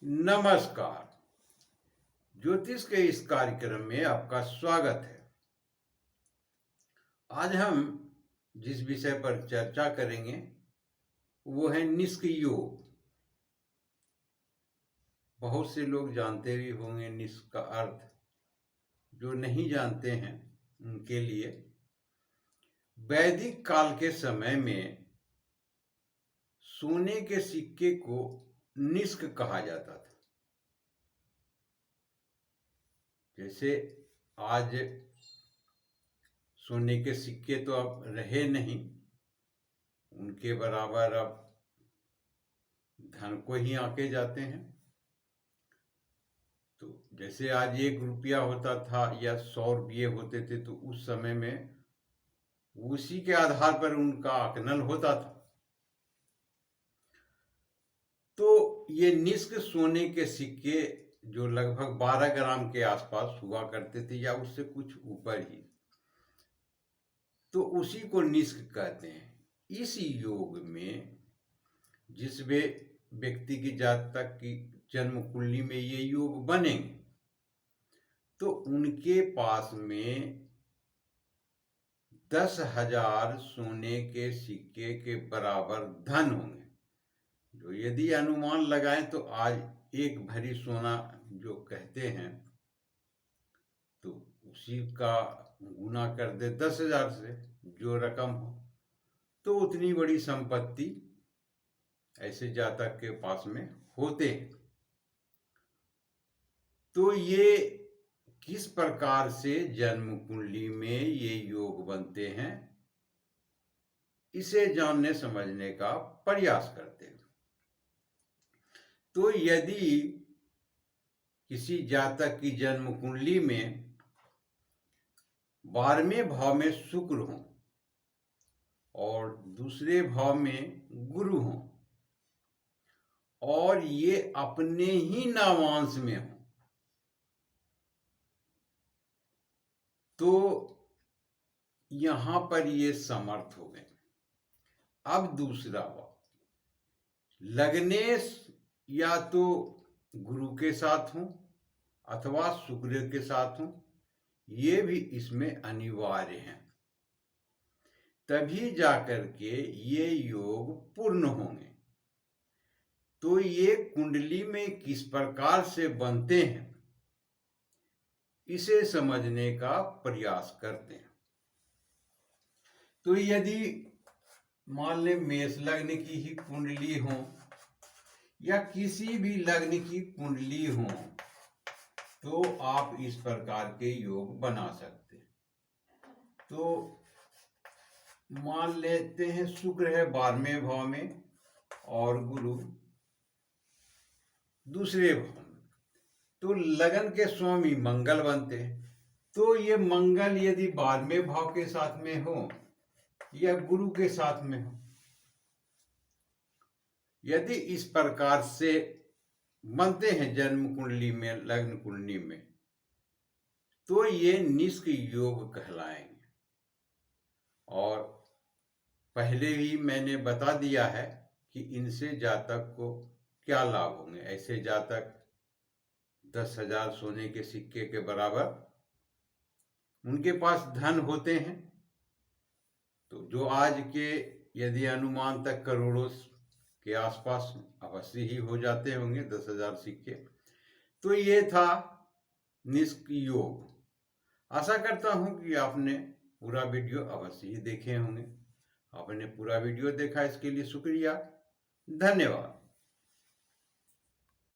नमस्कार। ज्योतिष के इस कार्यक्रम में आपका स्वागत है। आज हम जिस विषय पर चर्चा करेंगे वो है निष्क योग। बहुत से लोग जानते भी होंगे निष्क का अर्थ। जो नहीं जानते हैं उनके लिए वैदिक काल के समय में सोने के सिक्के को निष्क कहा जाता था। जैसे आज सोने के सिक्के तो अब रहे नहीं, उनके बराबर अब धन को ही आंके जाते हैं। तो जैसे आज 1 रुपया होता था या 100 रुपये होते थे, तो उस समय में उसी के आधार पर उनका आकलन होता था। तो ये निष्क सोने के सिक्के जो लगभग 12 ग्राम के आसपास हुआ करते थे या उससे कुछ ऊपर ही, तो उसी को निष्क कहते हैं। इस योग में जिस व्यक्ति की जातक की जन्म कुंडली में ये योग बनेंगे तो उनके पास में 10,000 सोने के सिक्के के बराबर धन होंगे। जो यदि अनुमान लगाएं तो आज 1 भरी सोना जो कहते हैं, तो उसी का गुना कर दे 10,000 से, जो रकम हो, तो उतनी बड़ी संपत्ति ऐसे जातक के पास में होते हैं। तो ये किस प्रकार से जन्म कुंडली में ये योग बनते हैं, इसे जानने समझने का प्रयास करते हैं। तो यदि किसी जातक की जन्म कुंडली में 12वें भाव में शुक्र हो और दूसरे भाव में गुरु हो और ये अपने ही नामांश में हो, तो यहां पर ये समर्थ हो गए। अब दूसरा भाव लगने या तो गुरु के साथ हो अथवा शुक्र के साथ हो, ये भी इसमें अनिवार्य है। तभी जाकर के ये योग पूर्ण होंगे। तो ये कुंडली में किस प्रकार से बनते हैं, इसे समझने का प्रयास करते हैं। तो यदि मान ले मेष लग्न की ही कुंडली हो या किसी भी लग्न की कुंडली हो, तो आप इस प्रकार के योग बना सकते हैं। तो मान लेते हैं शुक्र है 12वें भाव में और गुरु दूसरे भाव में, तो लगन के स्वामी मंगल बनते हैं। तो ये मंगल यदि 12वें भाव के साथ में हो या गुरु के साथ में हो, यदि इस प्रकार से बनते हैं जन्म कुंडली में, लग्न कुंडली में, तो ये निष्क योग कहलाएंगे। और पहले ही मैंने बता दिया है कि इनसे जातक को क्या लाभ होंगे। ऐसे जातक 10,000 सोने के सिक्के के बराबर उनके पास धन होते हैं। तो जो आज के यदि अनुमान तक करोड़ों के आसपास अवश्य ही हो जाते होंगे 10,000 सिक्के। तो ये था निष्क योग। आशा करता हूं कि आपने पूरा वीडियो अवश्य ही देखे होंगे। आपने पूरा वीडियो देखा, इसके लिए शुक्रिया, धन्यवाद।